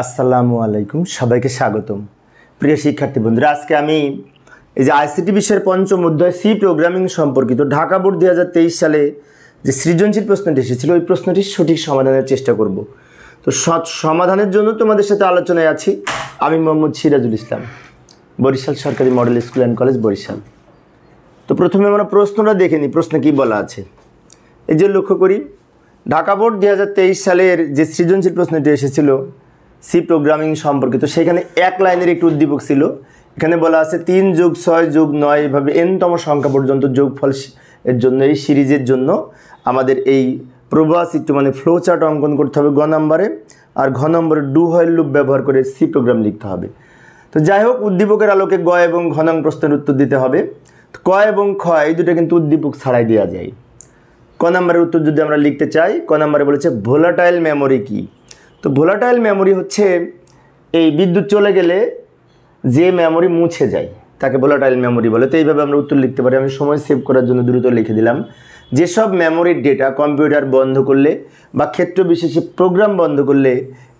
আসসালামু আলাইকুম, সবাইকে স্বাগতম। প্রিয় শিক্ষার্থী বন্ধুরা, আজকে আমি এই যে আইসিটি বিষয়ের পঞ্চম অধ্যায় সি প্রোগ্রামিং সম্পর্কিত ঢাকা বোর্ড 2023 সালে যে সৃজনশীল প্রশ্নটি এসেছিল ওই প্রশ্নটির সঠিক সমাধানের চেষ্টা করব। তো সমাধানের জন্য তোমাদের সাথে আলোচনায় আছি আমি মোহাম্মদ সিরাজুল ইসলাম, বরিশাল সরকারি model school and college, Barishal. তো প্রথমে আমরা প্রশ্নটা দেখে নিই, প্রশ্নে কী বলা আছে। এই যে লক্ষ্য করি, ঢাকা বোর্ড 2023 সালের যে সৃজনশীল প্রশ্নটি এসেছিল সি প্রোগ্রামিং সম্পর্কিত, সেখানে এক লাইনের একটি উদ্দীপক ছিল। এখানে বলা আছে 3+6+9 এভাবে এনতম সংখ্যা পর্যন্ত যোগফল এর জন্য এই সিরিজের জন্য আমাদের এই প্রবাহ চিত্র মানে ফ্লো চার্ট অঙ্কন করতে হবে গ নম্বরে, আর ঘ নম্বরে ডু হোয়াইল লুপ ব্যবহার করে সি প্রোগ্রাম লিখতে হবে। তো যাই হোক, উদ্দীপকের আলোকে গ এবং ঘ নং প্রশ্নের উত্তর দিতে হবে। তো ক এবং খ এই দুটো কিন্তু উদ্দীপক ছাড়াই দেওয়া যায়। ক নম্বরের উত্তর যদি আমরা লিখতে চাই, ক নম্বরে বলেছে ভোলাটাইল মেমোরি কি। তো ভোলাটাইল মেমোরি হচ্ছে এই বিদ্যুৎ চলে গেলে যে মেমোরি মুছে যায় তাকে ভোলাটাইল মেমোরি বলে। তো এইভাবে আমরা উত্তর লিখতে পারি। আমি সময় সেভ করার জন্য দ্রুত লিখে দিলাম, যেসব মেমোরির ডেটা কম্পিউটার বন্ধ করলে বা ক্ষেত্র বিশেষে প্রোগ্রাম বন্ধ করলে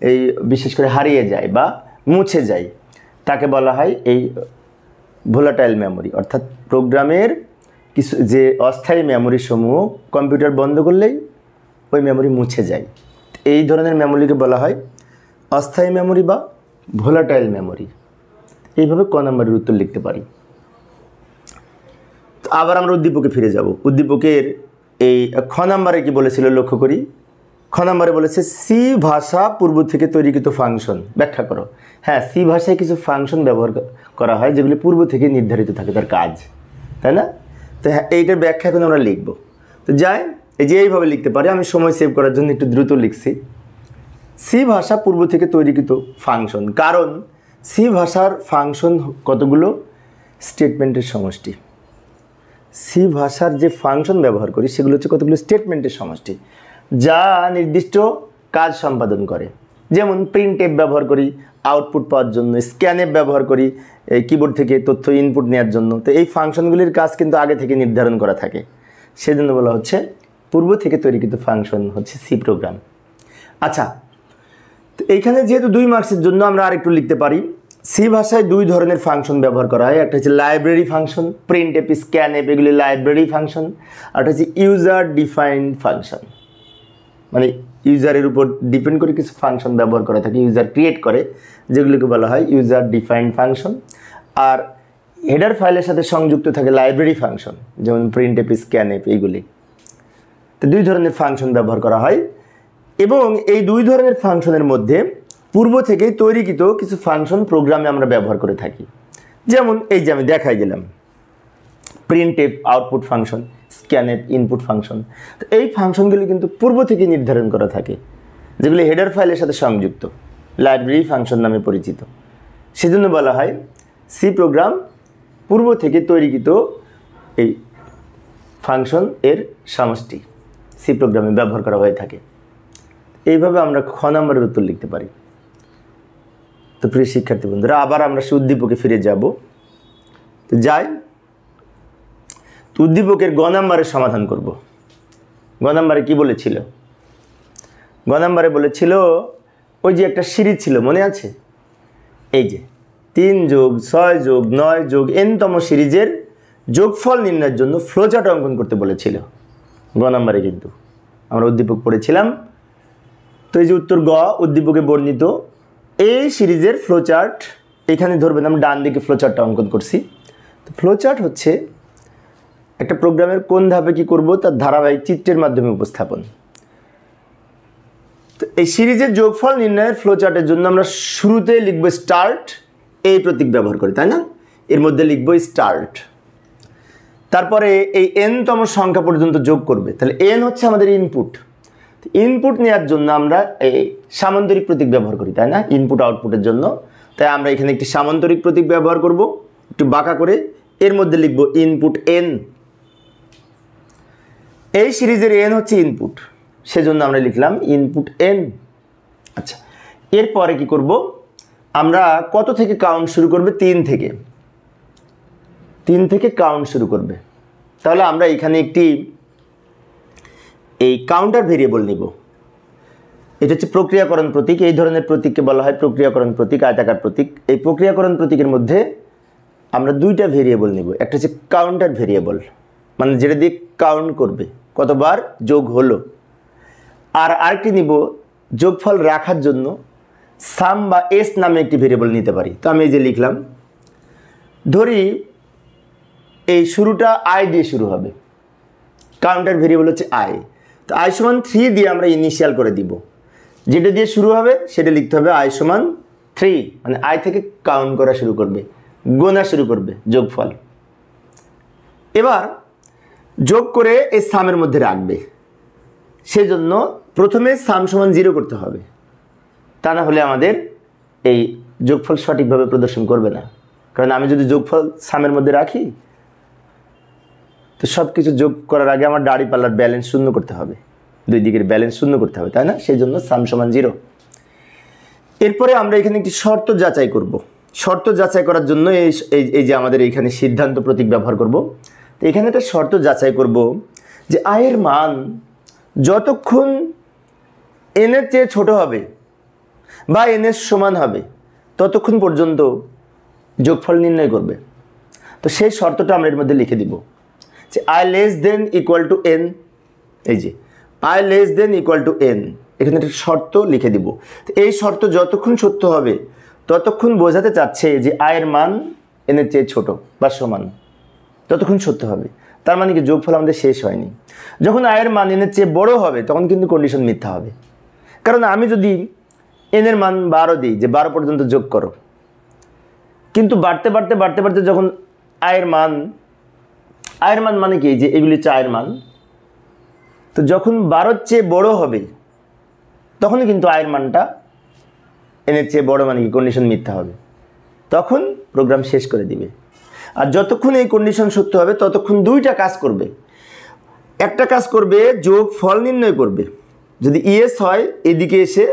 এই বিশেষ করে হারিয়ে যায় বা মুছে যায় তাকে বলা হয় এই ভোলাটাইল মেমোরি। অর্থাৎ প্রোগ্রামের কিছু যে অস্থায়ী মেমোরি সমূহ কম্পিউটার বন্ধ করলেই ওই মেমোরি মুছে যায়, এই ধরনের মেমোরিকে বলা হয় অস্থায়ী মেমোরি বা ভোলাটাইল মেমোরি। এইভাবে ক নম্বরের উত্তর লিখতে পারি। তো আবার আমরা উদ্দীপকে ফিরে যাব। উদ্দীপকের এই খ নম্বরে কি বলেছিল লক্ষ্য করি। খ নম্বরে বলেছে সি ভাষা পূর্ব থেকে তৈরিকৃত ফাংশন ব্যাখ্যা করো। হ্যাঁ, সি ভাষায় কিছু ফাংশন ব্যবহার করা হয় যেগুলি পূর্ব থেকে নির্ধারিত থাকে তার কাজ, তাই না? তো হ্যাঁ, এইটার ব্যাখ্যা এখন আমরা লিখব। তো যাই, এই যে এইভাবে লিখতে পারি। আমি সময় সেভ করার জন্য একটু দ্রুত লিখছি। সি ভাষা পূর্ব থেকে তৈরিকৃত ফাংশন, কারণ সি ভাষার ফাংশন কতগুলো স্টেটমেন্টের সমষ্টি। সি ভাষার যে ফাংশন ব্যবহার করি সেগুলো হচ্ছে কতগুলো স্টেটমেন্টের সমষ্টি যা নির্দিষ্ট কাজ সম্পাদন করে। যেমন প্রিন্টএফ ব্যবহার করি আউটপুট পাওয়ার জন্য, স্ক্যানএফ ব্যবহার করি এই কিবোর্ড থেকে তথ্য ইনপুট নেওয়ার জন্য। তো এই ফাংশনগুলির কাজ কিন্তু আগে থেকে নির্ধারণ করা থাকে, সেজন্য বলা হচ্ছে পূর্ব থেকে তৈরিকৃত ফাংশন হচ্ছে সি প্রোগ্রাম। আচ্ছা, তো এইখানে যেহেতু 2 মার্কসের জন্য আমরা আরেকটু লিখতে পারি। সি ভাষায় 2 ধরনের ফাংশন ব্যবহার করা হয়। একটা হচ্ছে লাইব্রেরি ফাংশন, প্রিন্টএফ, স্ক্যানএফ এগুলি লাইব্রেরি ফাংশন। আর একটা হচ্ছে ইউজার ডিফাইন্ড ফাংশন, মানে ইউজারের উপর ডিপেন্ড করে কিছু ফাংশন ব্যবহার করা থাকে, ইউজার ক্রিয়েট করে, যেগুলিকে বলা হয় ইউজার ডিফাইন্ড ফাংশন। আর হেডার ফাইলের সাথে সংযুক্ত থাকে লাইব্রেরি ফাংশন, যেমন প্রিন্টএফ, স্ক্যানএফ এইগুলি। তো 2 ধরনের ফাংশন ব্যবহার করা হয় এবং এই 2 ধরনের ফাংশনের মধ্যে পূর্ব থেকেই তৈরিকৃত কিছু ফাংশন প্রোগ্রামে আমরা ব্যবহার করে থাকি। যেমন এই যে আমি দেখাই দিলাম, printf output function, scanf input function. তো এই ফাংশনগুলি কিন্তু পূর্ব থেকে নির্ধারণ করা থাকে, যেগুলি হেডার ফাইলের সাথে সংযুক্ত, লাইব্রেরি ফাংশন নামে পরিচিত। সেজন্য বলা হয় সি প্রোগ্রাম পূর্ব থেকে তৈরিকৃত এই ফাংশন এর সমষ্টি সি প্রোগ্রামে ব্যবহার করা হয়ে থাকে। এইভাবে আমরা খ নম্বরের উত্তর লিখতে পারি। তো প্রিয় শিক্ষার্থী বন্ধুরা, আবার আমরা সে উদ্দীপকে ফিরে যাব। তো যাই, তো উদ্দীপকের গ নম্বরের সমাধান করব। গ নম্বরে কী বলেছিল? গ নম্বরে বলেছিল ওই যে একটা সিরিজ ছিল, মনে আছে? এই যে 3+6+9 সিরিজের যোগফল নির্ণয়ের জন্য ফ্লোচার্ট অঙ্কন করতে বলেছিল গ নম্বরে। কিন্তু আমরা উদ্দীপক পড়েছিলাম। তো এই যে উত্তর গ, উদ্দীপকে বর্ণিত এই সিরিজের ফ্লোচার্ট এখানে ধরবেন। আমরা ডান দিকে ফ্লোচার্টটা অঙ্কন করছি। তো ফ্লোচার্ট হচ্ছে একটা প্রোগ্রামের কোন ধাপে কী করব তার ধারাবাহিক চিত্রের মাধ্যমে উপস্থাপন। তো এই সিরিজের যোগফল নির্ণয়ের ফ্লোচার্টের জন্য আমরা শুরুতে লিখব স্টার্ট, এই প্রতীক ব্যবহার করি, তাই না? এর মধ্যে লিখব স্টার্ট। তারপরে এই এনতম সংখ্যা পর্যন্ত যোগ করবে, তাহলে এন হচ্ছে আমাদের ইনপুট। ইনপুট নেওয়ার জন্য আমরা এই সামান্তরিক প্রতীক ব্যবহার করি, তাই না? ইনপুট আউটপুটের জন্য। তাই আমরা এখানে একটি সামান্তরিক প্রতীক ব্যবহার করব, একটু বাঁকা করে। এর মধ্যে লিখব ইনপুট এন। এই সিরিজের এন হচ্ছে ইনপুট, সেজন্য আমরা লিখলাম ইনপুট এন। আচ্ছা, এরপরে কি করব? আমরা কত থেকে কাউন্ট শুরু করবে? 3 থেকে। 3 থেকে কাউন্ট শুরু করবে। তাহলে আমরা এখানে একটি এই কাউন্টার ভেরিয়েবল নিব। এটা হচ্ছে প্রক্রিয়াকরণ প্রতীক। এই ধরনের প্রতীককে বলা হয় প্রক্রিয়াকরণ প্রতীক, আয়তাকার প্রতীক। এই প্রক্রিয়াকরণ প্রতীকের মধ্যে আমরা দুইটা ভেরিয়েবল নিব। একটা হচ্ছে কাউন্টার ভেরিয়েবল, মানে যেটা দিয়ে কাউন্ট করবে কতবার যোগ হলো। আর আরেকটি নিব যোগফল রাখার জন্য সাম বা এস নামে একটি ভেরিয়েবল নিতে পারি। তো আমি এই যে লিখলাম, ধরি এই শুরুটা আই দিয়ে শুরু হবে, কাউন্টার ভেরিয়েবল হচ্ছে আই। তো আই সমান 3 দিয়ে আমরা ইনিশিয়াল করে দিব, যেটা দিয়ে শুরু হবে সেটা লিখতে হবে আই সমান 3, মানে আই থেকে কাউন্ট করা শুরু করবে, গোনা শুরু করবে যোগফল। এবার যোগ করে এই সামের মধ্যে রাখবে, সেজন্য প্রথমে সাম সমান 0 করতে হবে, তা না হলে আমাদের এই যোগফল সঠিকভাবে প্রদর্শন করবে না। কারণ আমি যদি যোগফল সামের মধ্যে রাখি তো সব কিছু যোগ করার আগে আমার দাড়ি পাল্লার ব্যালেন্স শূন্য করতে হবে, দুই দিকের ব্যালেন্স শূন্য করতে হবে, তাই না? সেই জন্য সাম সমান 0। এরপরে আমরা এখানে একটি শর্ত যাচাই করব। শর্ত যাচাই করার জন্য এই যে আমাদের এইখানে সিদ্ধান্ত প্রতীক ব্যবহার করব। তো এখানে একটা শর্ত যাচাই করব যে আয়ের মান যতক্ষণ এনের চেয়ে ছোট হবে বা এনের সমান হবে ততক্ষণ পর্যন্ত যোগফল নির্ণয় করবে। তো সেই শর্তটা আমরা এর মধ্যে লিখে দিব যে I less than equal to N. এই যে I less than equal to N, এখানে একটা শর্ত লিখে দিব। তো এই শর্ত যতক্ষণ সত্য হবে ততক্ষণ বোঝাতে চাচ্ছে যে আয়ের মান এনের চেয়ে ছোট বা সমান, ততক্ষণ সত্য হবে। তার মানে কি যোগফল আমাদের শেষ হয়নি। যখন আয়ের মান এনের চেয়ে বড় হবে তখন কিন্তু কন্ডিশন মিথ্যা হবে। কারণ আমি যদি এনের মান 12 দিই যে 12 পর্যন্ত যোগ করো, কিন্তু বাড়তে বাড়তে বাড়তে বাড়তে যখন আয়ের মান মানে কি যে এগুলি হচ্ছে আয়ের মান, তো যখন 12-র চেয়ে বড় হবে তখনই কিন্তু আয়ের মানটা এনের চেয়ে বড়, মানে কি কন্ডিশন মিথ্যা হবে, তখন প্রোগ্রাম শেষ করে দিবে। আর যতক্ষণ এই কন্ডিশন সত্য হবে ততক্ষণ দুইটা কাজ করবে। একটা কাজ করবে যোগ ফল নির্ণয় করবে, যদি ইয়েস হয় এদিকে এসে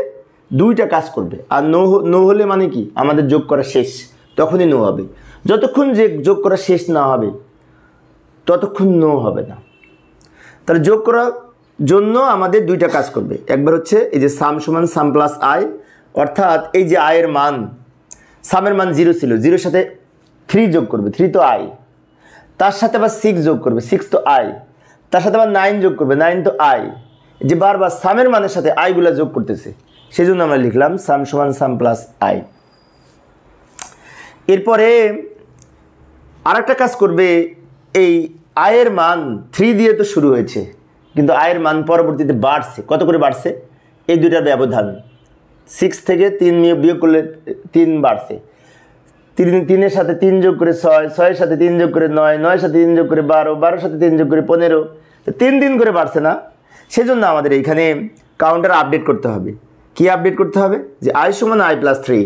দুইটা কাজ করবে। আর নো হলে মানে কি আমাদের যোগ করা শেষ, তখনই নো হবে। যতক্ষণ যে যোগ করা শেষ না হবে ততক্ষণ নো হবে না। তাহলে যোগ করার জন্য আমাদের দুইটা কাজ করবে। একবার হচ্ছে এই যে সাম সমান সাম প্লাস আই, অর্থাৎ এই যে আয়ের মান, সামের মান 0 ছিল, 0-র সাথে 3 যোগ করবে, 3 তো আই, তার সাথে আবার 6 যোগ করবে, 6 তো আই, তার সাথে আবার 9 যোগ করবে, 9 তো আই। যে বারবার সামের মানের সাথে আইগুলা যোগ করতেছে, সেই জন্য আমরা লিখলাম সাম সমান সাম প্লাস আই। এরপরে আরেকটা কাজ করবে, এই আয়ের মান 3 দিয়ে তো শুরু হয়েছে, কিন্তু আয়ের মান পরবর্তীতে বাড়ছে। কত করে বাড়ছে? এই দুইটার ব্যবধান, 6 থেকে 3 বিয়োগ করলে 3 বাড়ছে, 3-এর সাথে 3 যোগ করে 6, 6-এর সাথে 3 যোগ করে 9, 9-এর সাথে 3 যোগ করে 12, 12-এর সাথে 3 যোগ করে 15, তো 3 করে বাড়ছে না? সেজন্য আমাদের এইখানে কাউন্টার আপডেট করতে হবে। কি আপডেট করতে হবে? যে আই সমান আই প্লাস 3,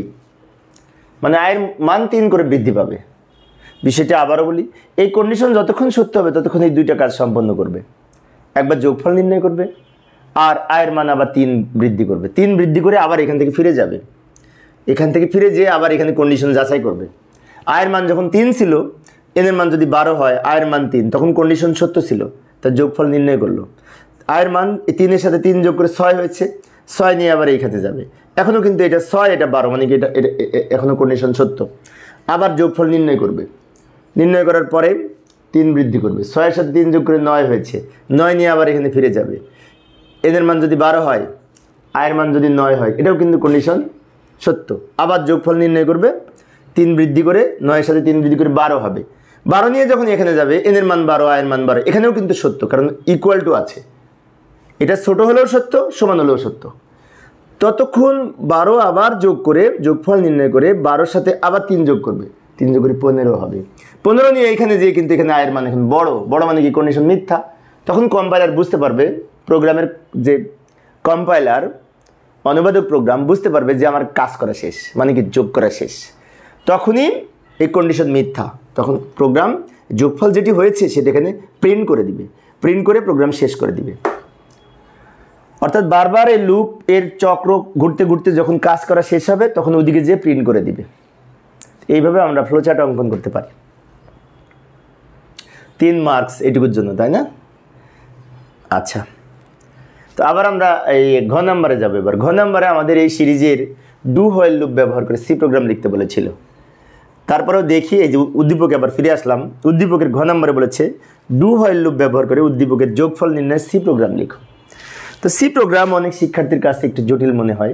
মানে আয়ের মান 3 করে বৃদ্ধি পাবে। বিষয়টা আবারও বলি, এই কন্ডিশন যতক্ষণ সত্য হবে ততক্ষণ এই দুইটা কাজ সম্পন্ন করবে। একবার যোগফল নির্ণয় করবে আর আয়ের মান আবার 3 বৃদ্ধি করবে, 3 বৃদ্ধি করে আবার এখান থেকে ফিরে যাবে, এখান থেকে ফিরে যেয়ে আবার এখানে কন্ডিশন যাচাই করবে। আয়ের মান যখন 3 ছিল, এনের মান যদি 12 হয়, আয়ের মান 3, তখন কন্ডিশন সত্য ছিল, তার যোগফল নির্ণয় করলো। আয়ের মান 3-এর সাথে 3 যোগ করে 6 হয়েছে, 6 নিয়ে আবার এইখানে যাবে, এখনও কিন্তু এটা 6 এটা 12, মানে কি এটা এখনও কন্ডিশন সত্য। আবার যোগফল নির্ণয় করবে, নির্ণয় করার পরে 3 বৃদ্ধি করবে, 6-এর সাথে 3 যোগ করে 9 হয়েছে, 9 নিয়ে আবার এখানে ফিরে যাবে। এদের মান যদি 12 হয়, আয়ের মান যদি 9 হয়, এটাও কিন্তু কন্ডিশন সত্য। আবার যোগফল নির্ণয় করবে, 3 বৃদ্ধি করে 9-এর সাথে 3 বৃদ্ধি করে 12 হবে, 12 নিয়ে যখন এখানে যাবে, এনের মান 12, আয়ের মান 12, এখানেও কিন্তু সত্য, কারণ ইকুয়াল টু আছে। এটা ছোট হলেও সত্য, সমান হলেও সত্য। ততক্ষণ 12 আবার যোগ করে যোগফল নির্ণয় করে 12-র সাথে আবার 3 যোগ করবে, 3 যোগ করে 15 হবে, 15 নিয়ে এখানে যেয়ে কিন্তু এখানে আয়ের মান এখন বড় মানে কি কন্ডিশন মিথ্যা। তখন কম্পাইলার বুঝতে পারবে, প্রোগ্রামের যে কম্পাইলার অনুবাদক প্রোগ্রাম বুঝতে পারবে যে আমার কাজ করা শেষ, মানে কি যোগ করা শেষ, তখনই এই কন্ডিশন মিথ্যা। তখন প্রোগ্রাম যোগফল যেটি হয়েছে সেটা এখানে প্রিন্ট করে দিবে, প্রিন্ট করে প্রোগ্রাম শেষ করে দিবে। অর্থাৎ বারবার এই লুপ এর চক্র ঘুরতে ঘুরতে যখন কাজ করা শেষ হবে তখন ওইদিকে যেয়ে প্রিন্ট করে দিবে। এইভাবে আমরা ফ্লোচার্ট অঙ্কন করতে পারি। 3 মার্কস এটুকুর জন্য, তাই না? আচ্ছা, তো আবার আমরা এই ঘ নাম্বারে যাবো। এবার ঘ নাম্বারে আমাদের এই সিরিজের ডু হোয়াইল লুপ ব্যবহার করে সি প্রোগ্রাম লিখতে বলেছিল। তারপরেও দেখি এই যে উদ্দীপকে আবার ফিরে আসলাম। উদ্দীপকের ঘ নাম্বারে বলেছে ডু হোয়াইল লুপ ব্যবহার করে উদ্দীপকের যোগফল নির্ণয় সি প্রোগ্রাম লিখো। তো সি প্রোগ্রাম অনেক শিক্ষার্থীর কাছে একটু জটিল মনে হয়,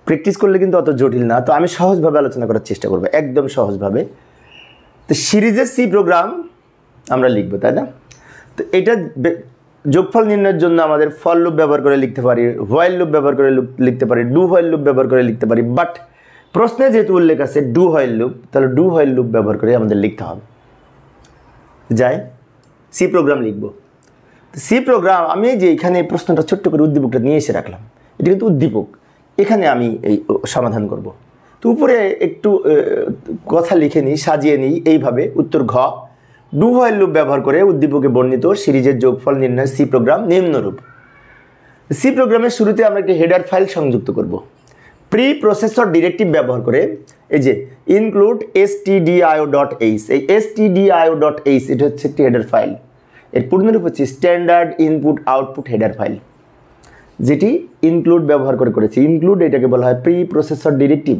প্র্যাকটিস করলে কিন্তু অত জটিল না। তো আমি সহজভাবে আলোচনা করার চেষ্টা করবো, একদম সহজভাবে। তো সিরিজের সি প্রোগ্রাম আমরা লিখবো, তাই না? তো এটা যোগফল নির্ণয়ের জন্য আমাদের ফর লুপ ব্যবহার করে লিখতে পারি, হোয়াইল লুপ ব্যবহার করে লিখতে পারি, ডু হোয়াইল লুপ ব্যবহার করে লিখতে পারি। বাট প্রশ্নে যেহেতু উল্লেখ আছে ডু হোয়াইল লুপ, তাহলে ডু হোয়াইল লুপ ব্যবহার করে আমাদের লিখতে হবে। যাই সি প্রোগ্রাম লিখবো। তো সি প্রোগ্রাম আমি যে এখানে প্রশ্নটা ছোট্ট করে উদ্দীপকটা নিয়ে এসে রাখলাম, এটা কিন্তু উদ্দীপক, এখানে আমি এই সমাধান করব। তো উপরে একটু কথা লিখে নিই, সাজিয়ে নিই এইভাবে। উত্তর ঘ, ডু হোয়াইল লুপ ব্যবহার করে উদ্দীপকে বর্ণিত সিরিজের যোগফল নির্ণয় সি প্রোগ্রাম নিম্নরূপ। সি প্রোগ্রামের শুরুতে আমরা একটি হেডার ফাইল সংযুক্ত করব। প্রি প্রসেসর ডিরেক্টিভ ব্যবহার করে এই যে ইনক্লুড stdio.h, এই stdio.h এটা হচ্ছে একটি হেডার ফাইল। এর পূর্ণরূপ হচ্ছে standard input output header file, যেটি ইনক্লুড ব্যবহার করে করেছি। ইনক্লুড এটাকে বলা হয় pre processor directive.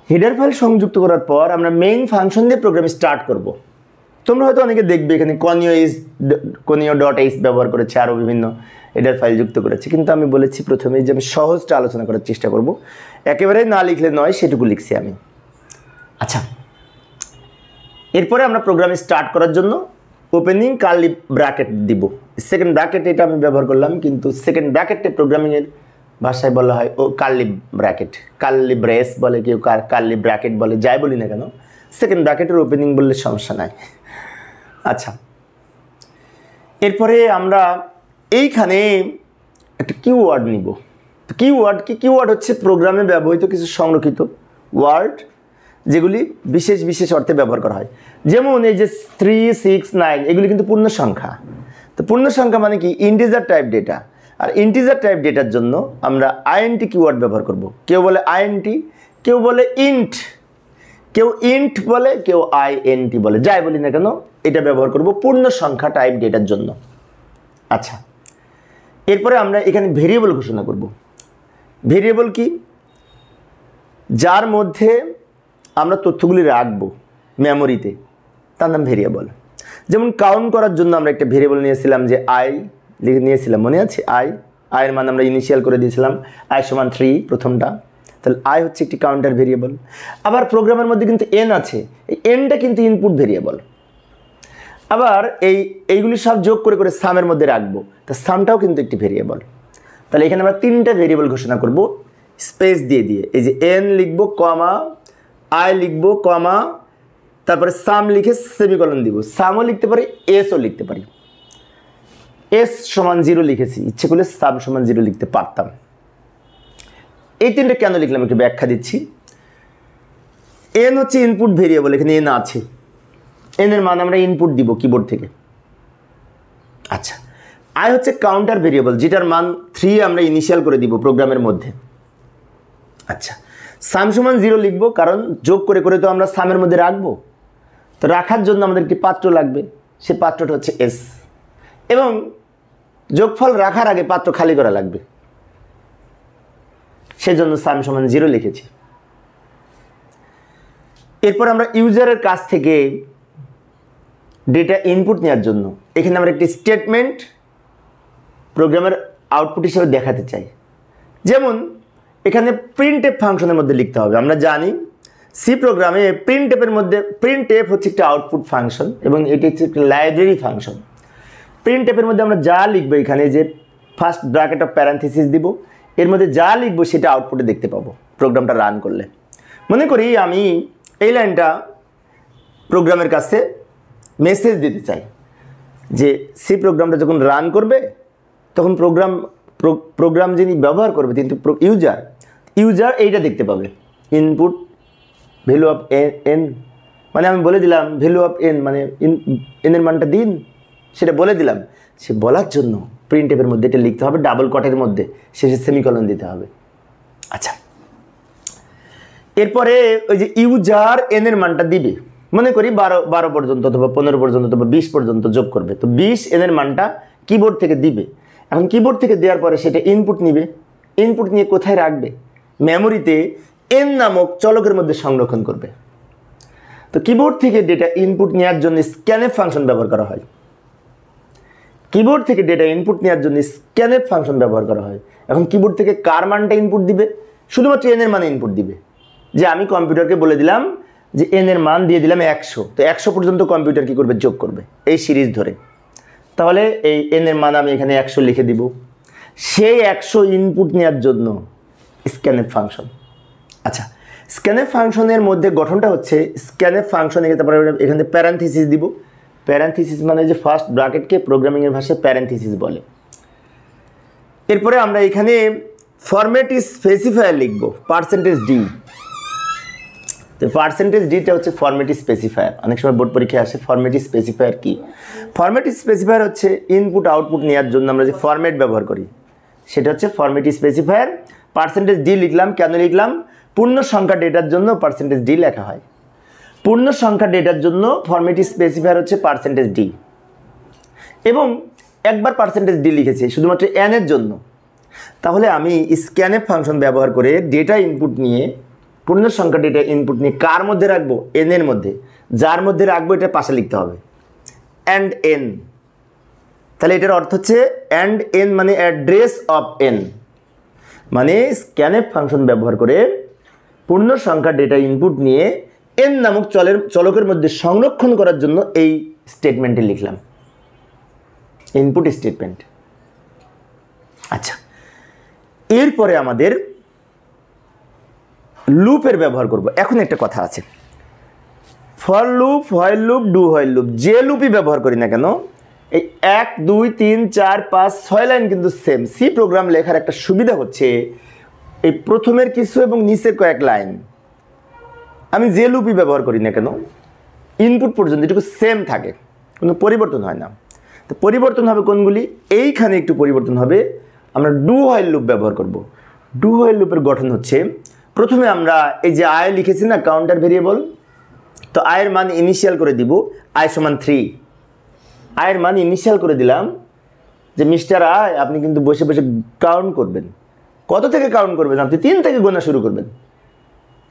Header file সংযুক্ত করার পর আমরা মেইন ফাংশন দিয়ে প্রোগ্রাম স্টার্ট করব। তোমরা হয়তো অনেকে দেখবে এখানে conio.h ব্যবহার করেছে, আরও বিভিন্ন হেডার ফাইল যুক্ত করেছে, কিন্তু আমি বলেছি প্রথমেই যে আমি সহজটা আলোচনা করার চেষ্টা করব, একেবারে না লিখলে নয়, সেটুকু লিখছি আমি। আচ্ছা, এরপরে আমরা প্রোগ্রাম স্টার্ট করার জন্য ওপেনিং কার্লি ব্র্যাকেট দিব। সেকেন্ড ব্র্যাকেট এটা আমি ব্যবহার করলাম, কিন্তু সেকেন্ড ব্র্যাকেটে প্রোগ্রামিংয়ের ভাষায় বলা হয় ও কার্লি ব্র্যাকেট, কার্লি ব্রেস বলে, কেউ কার্লি ব্র্যাকেট বলে, যাই বলি না কেন, সেকেন্ড ব্র্যাকেটের ওপেনিং বললে সমস্যা নাই। আচ্ছা, এরপরে আমরা এইখানে একটা কিওয়ার্ড নিব। কিওয়ার্ড কি? কিওয়ার্ড হচ্ছে প্রোগ্রামে ব্যবহৃত কিছু সংরক্ষিত ওয়ার্ড, যেগুলি বিশেষ বিশেষ অর্থে ব্যবহার করা হয়। যেমন এই যে 3, 6, 9 এগুলি কিন্তু পূর্ণ সংখ্যা। তো পূর্ণ সংখ্যা মানে কি? Integer type data. আর ইন্টিজার টাইপ ডেটার জন্য আমরা INT কিওয়ার্ড ব্যবহার করব। কেউ বলে INT, কেউ বলে ইন্ট, কেউ ইন্ট বলে, কেউ INT বলে, যাই বলি না কেন, এটা ব্যবহার করব পূর্ণ সংখ্যা টাইপ ডেটার জন্য। আচ্ছা, এরপরে আমরা এখানে ভেরিয়েবল ঘোষণা করব। ভেরিয়েবল কি? যার মধ্যে আমরা তথ্যগুলি রাখবো মেমোরিতে, তার নাম ভেরিয়েবল। যেমন কাউন্ট করার জন্য আমরা একটা ভেরিয়েবল নিয়েছিলাম, যে আই লিখে নিয়েছিলাম, মনে আছে? আয়ের মান আমরা ইনিশিয়াল করে দিয়েছিলাম i = 3 প্রথমটা, তাহলে আই হচ্ছে একটি কাউন্টার ভেরিয়েবল। আবার প্রোগ্রামের মধ্যে কিন্তু n আছে, এই nটা কিন্তু ইনপুট ভেরিয়েবল। আবার এইগুলি সব যোগ করে করে সামের মধ্যে রাখবো, তা সামটাও কিন্তু একটি ভেরিয়েবল। তাহলে এখানে আমরা 3টা ভেরিয়েবল ঘোষণা করব স্পেস দিয়ে দিয়ে। এই যে n লিখবো, কমা, আই লিখবো, কমা, তারপরে সাম লিখে সেমিকলন দিব। সামও লিখতে পারি, এসও লিখতে পারি। s = 0 লিখেছি, ইচ্ছে করলে সাম = 0 লিখতে পারতাম। এই 3টা কেন লিখলাম একটু ব্যাখ্যা দিচ্ছি। n হচ্ছে ইনপুট ভেরিয়েবল, এখানে n আছে, n এর মান আমরা ইনপুট দিব কিবোর্ড থেকে। আচ্ছা, আই হচ্ছে কাউন্টার ভেরিয়েবল, যেটার মান 3 আমরা ইনিশিয়াল করে দিব প্রোগ্রামের মধ্যে। আচ্ছা, সাম = 0 লিখবো, কারণ যোগ করে করে তো আমরা সামের মধ্যে রাখবো। তো রাখার জন্য আমাদের একটি পাত্র লাগবে, সে পাত্রটা হচ্ছে s, এবং যোগফল রাখার আগে পাত্র খালি করা লাগবে, সেজন্য সাম = 0 লিখেছি। এরপর আমরা ইউজারের কাছ থেকে ডেটা ইনপুট নেওয়ার জন্য এখানে আমরা একটি স্টেটমেন্ট প্রোগ্রামের আউটপুট হিসেবে দেখাতে চাই। যেমন এখানে printf ফাংশনের মধ্যে লিখতে হবে। আমরা জানি সি প্রোগ্রামে printf-এর মধ্যে printf হচ্ছে একটা আউটপুট ফাংশন, এবং এটি হচ্ছে একটা লাইব্রেরি ফাংশন। printf-এর মধ্যে আমরা যা লিখবো, এখানে যে ফার্স্ট ব্র্যাকেট অফ প্যারেনথেসিস দিব, এর মধ্যে যা লিখবো সেটা আউটপুটে দেখতে পাবো প্রোগ্রামটা রান করলে। মনে করি আমি এই লাইনটা প্রোগ্রামের কাছে মেসেজ দিতে চাই যে সি প্রোগ্রামটা যখন রান করবে তখন প্রোগ্রাম যিনি ব্যবহার করবে, কিন্তু ইউজার এইটা দেখতে পাবে, ইনপুট ভ্যালু অফ এন, মানে আমি বলে দিলাম ভ্যালু অফ এন মানে এনের মানটা দিন, সেটা বলে দিলাম। সে বলার জন্য printf-এর মধ্যে এটা লিখতে হবে ডাবল কোটের মধ্যে, শেষে সেমিকলন দিতে হবে। আচ্ছা, এরপরে ওই যে ইউজার এনের মানটা দিবে, মনে করি 12 পর্যন্ত অথবা 15 পর্যন্ত অথবা 20 পর্যন্ত যোগ করবে, তো 20 এনের মানটা কিবোর্ড থেকে দিবে। এখন কিবোর্ড থেকে দেওয়ার পরে সেটা ইনপুট নিবে, ইনপুট নিয়ে কোথায় রাখবে? মেমোরিতে n নামক চলকের মধ্যে সংরক্ষণ করবে। তো কিবোর্ড থেকে ডেটা ইনপুট নেওয়ার জন্য স্ক্যানএফ ফাংশন ব্যবহার করা হয়। কিবোর্ড থেকে ডেটা ইনপুট নেওয়ার জন্য স্ক্যানএফ ফাংশন ব্যবহার করা হয়। এখন কিবোর্ড থেকে কার মানটা ইনপুট দিবে? শুধুমাত্র n এর মানে ইনপুট দিবে। যে আমি কম্পিউটারকে বলে দিলাম যে n এর মান দিয়ে দিলাম 100, তো 100 পর্যন্ত কম্পিউটার কি করবে? যোগ করবে এই সিরিজ ধরে। তাহলে এই n এর মান আমি এখানে 100 লিখে দিব। সেই 100 ইনপুট নেওয়ার জন্য স্ক্যানএফ ফাংশন। আচ্ছা, স্ক্যানএফ ফাংশনের মধ্যে গঠনটা হচ্ছে স্ক্যানএফ ফাংশনে তারপরে এখানে প্যারেনথিসিস দিব। প্যারেনথিসিস মানে যে ফার্স্ট ব্র্যাকেটকে প্রোগ্রামিংয়ের ভাষায় প্যারেনথিসিস বলে। এরপরে আমরা এখানে ফরম্যাট স্পেসিফায়ার লিখব %d। তো %dটা হচ্ছে ফরম্যাট স্পেসিফায়ার। অনেক সময় বোর্ড পরীক্ষায় আসে ফরম্যাট স্পেসিফায়ার কি? ফরম্যাট স্পেসিফায়ার হচ্ছে ইনপুট আউটপুট নেওয়ার জন্য আমরা যে ফরম্যাট ব্যবহার করি সেটা হচ্ছে ফরম্যাট স্পেসিফায়ার। %d লিখলাম, কেন লিখলাম? পূর্ণ সংখ্যা ডেটার জন্য %d লেখা হয়। পূর্ণ সংখ্যা ডেটার জন্য ফরম্যাট স্পেসিফায়ার হচ্ছে %d। এবং একবার %d লিখেছি শুধুমাত্র n এর জন্য। তাহলে আমি স্ক্যানএফ ফাংশন ব্যবহার করে ডেটা ইনপুট নিয়ে পূর্ণ সংখ্যা ডেটা ইনপুট নিয়ে কার মধ্যে রাখবো? n এর মধ্যে। যার মধ্যে রাখবো এটা পাশে লিখতে হবে and n। তাহলে এটার অর্থ হচ্ছে and n মানে অ্যাড্রেস অফ n, মানে স্ক্যানএফ ফাংশন ব্যবহার করে পূর্ণ সংখ্যা ডেটা ইনপুট নিয়ে n নামক চলকের মধ্যে সংরক্ষণ করার জন্য এই স্টেটমেন্টটি লিখলাম, ইনপুট স্টেটমেন্ট। আচ্ছা, এরপরে আমাদের লুপের ব্যবহার করব। এখন একটা কথা আছে, for loop, while loop, do while loop, যে লুপই ব্যবহার করি না কেন এই 1 2 3 4 5 6 লাইন কিন্তু সেম। সি প্রোগ্রাম লেখার একটা সুবিধা হচ্ছে এই প্রথমের কিছু এবং নিচের কয়েক লাইন আমি যে লুপই ব্যবহার করি না কেন ইনপুট পর্যন্ত এটুকু সেম থাকে, কোনো পরিবর্তন হয় না। তো পরিবর্তন হবে কোনগুলি? এইখানে একটু পরিবর্তন হবে। আমরা ডু হোয়াইল লুপ ব্যবহার করব। ডু হোয়াইল লুপের গঠন হচ্ছে প্রথমে আমরা এই যে আই লিখেছি না কাউন্টার ভেরিয়েবল, তো আয়ের মান ইনিশিয়াল করে দিব i = 3। আয়ের মান ইনিশিয়াল করে দিলাম যে মিস্টার আই আপনি কিন্তু বসে বসে কাউন্ট করবেন। কত থেকে কাউন্ট করবেন? আপনি 3 থেকে গোনা শুরু করবেন।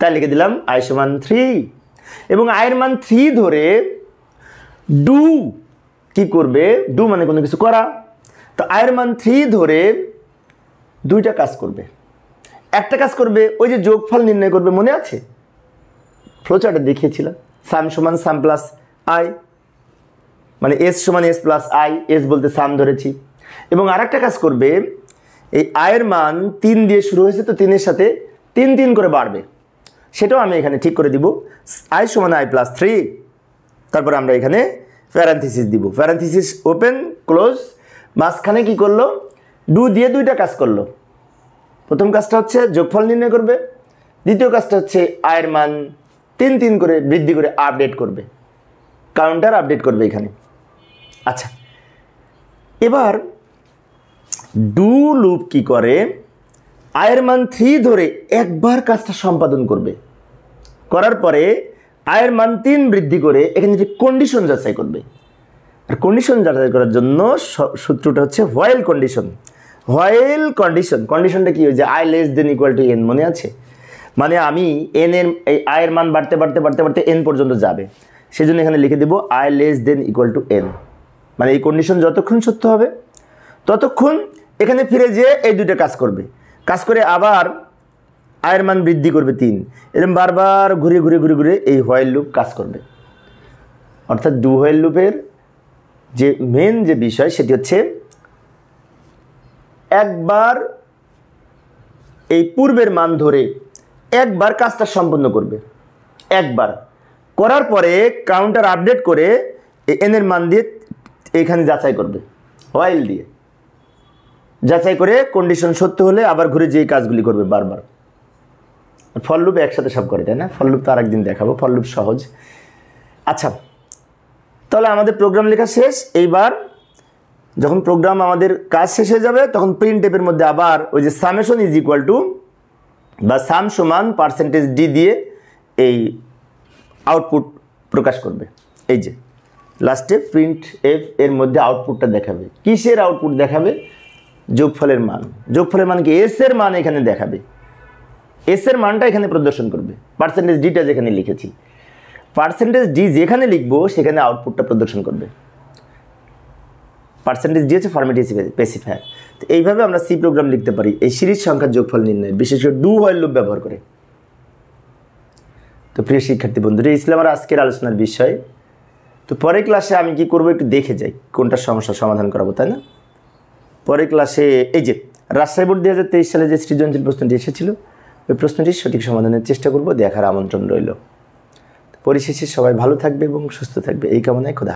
তাই লিখে দিলাম i = 3 এবং আয়ের মান 3 ধরে ডু কি করবে? ডু মানে কোনো কিছু করা। তো আয়ের মান 3 ধরে দুইটা কাজ করবে। একটা কাজ করবে ওই যে যোগফল নির্ণয় করবে, মনে আছে ফ্লোচার্টে দেখিয়েছিলাম, সাম সমান সাম প্লাস আই, মানে এস সমান এস প্লাস আই, এস বলতে সাম ধরেছি। এবং আরেকটা কাজ করবে এই আয়ের মান 3 দিয়ে শুরু হয়েছে, তো 3 এর সাথে 3 3 করে বাড়বে, সেটাও আমি এখানে ঠিক করে দিব i = i + 3। তারপর আমরা এখানে প্যারেনথিসিস দিব, প্যারেনথিসিস ওপেন ক্লোজ। মাঝখানে কি করলো? ডু দিয়ে দুইটা কাজ করলো। প্রথম কাজটা হচ্ছে যোগফল নির্ণয় করবে, দ্বিতীয় কাজটা হচ্ছে আয়ের মান 3 3 করে বৃদ্ধি করে আপডেট করবে, কাউন্টার আপডেট করবে এখানে। আচ্ছা, এবার ডু লুপ কি করে? আয়ের মান 3 ধরে একবার কাজটা সম্পাদন করবে, করার পরে আয়ের মান 3 বৃদ্ধি করে এখানে যে কন্ডিশন যাচাই করবে। আর কন্ডিশন যাচাই করার জন্য সূত্রটা হচ্ছে হোয়াইল কন্ডিশন। হোয়াইল কন্ডিশন, কন্ডিশনটা কি? হয় যে i <= n, মনে আছে? মানে আমি n এর এই আয়ের মান বাড়তে বাড়তে বাড়তে বাড়তে n পর্যন্ত যাবে, সেজন্য এখানে লিখে দেব i <= n। মানে এই কন্ডিশন যতক্ষণ সত্য হবে ততক্ষণ এখানে ফিরে যেয়ে এই দুটো কাজ করবে, কাজ করে আবার আয়ের মান বৃদ্ধি করবে 3, এরকম বারবার ঘুরে ঘুরে ঘুরে ঘুরে এই হোয়াইল লুপ কাজ করবে। অর্থাৎ ডু হোয়াইল লুপের যে মেন যে বিষয় সেটি হচ্ছে একবার এই পূর্বের মান ধরে একবার কাজটা সম্পন্ন করবে, একবার করার পরে কাউন্টার আপডেট করে n এর মান দিয়ে এখানে যাচাই করবে, হোয়াইল দিয়ে যাচাই করে কন্ডিশন সত্য হলে আবার ঘুরে যেই কাজগুলি করবে বারবার। ফর লুপ একসাথে সব করে, তাই না? ফর লুপ তো আরেকদিন দেখাবো, ফর লুপ সহজ। আচ্ছা, তাহলে আমাদের প্রোগ্রাম লেখা শেষ। এইবার যখন প্রোগ্রাম আমাদের কাজ শেষ হয়ে যাবে তখন প্রিন্টএফের মধ্যে আবার ওই যে সামেশন = বা সাম সমান %d দিয়ে এই আউটপুট প্রকাশ করবে। এই যে লাস্টে প্রিন্ট এফ এর মধ্যে আউটপুটটা দেখাবে। কিসের আউটপুট দেখাবে? যোগফলের মান। যোগফলের মান কি? এস এর মান এখানে দেখাবে, এস এর মানটা এখানে প্রদর্শন করবে। পার্সেন্টেজ ডিটা যেখানে লিখেছি, পার্সেন্টেজ ডি যেখানে লিখবো সেখানে আউটপুটটা প্রদর্শন করবে। পার্সেন্টেজ ডি হচ্ছে ফরম্যাটিভ স্পেসিফায়ার। তো এইভাবে আমরা সি প্রোগ্রাম লিখতে পারি এই সিরিজ সংখ্যার যোগফল নির্ণয়, বিশেষ করে ডু হোয়াইল লুপ ব্যবহার করে। তো প্রিয় শিক্ষার্থী বন্ধুরা, এই ছিল আমার আজকের আলোচনার বিষয়। তো পরের ক্লাসে আমি কি করব একটু দেখে যাই কোনটা সমস্যার সমাধান করাবো, তাই না? পরের ক্লাসে এই যে রাজশাহী বোর্ড 2023 সালে যে সৃজনশীল প্রশ্নটি এসেছিল, ওই প্রশ্নটির সঠিক সমাধানের চেষ্টা করব, দেখার আমন্ত্রণ রইল। পরিশেষে সবাই ভালো থাকবে এবং সুস্থ থাকবে এই কামনায় খোদা।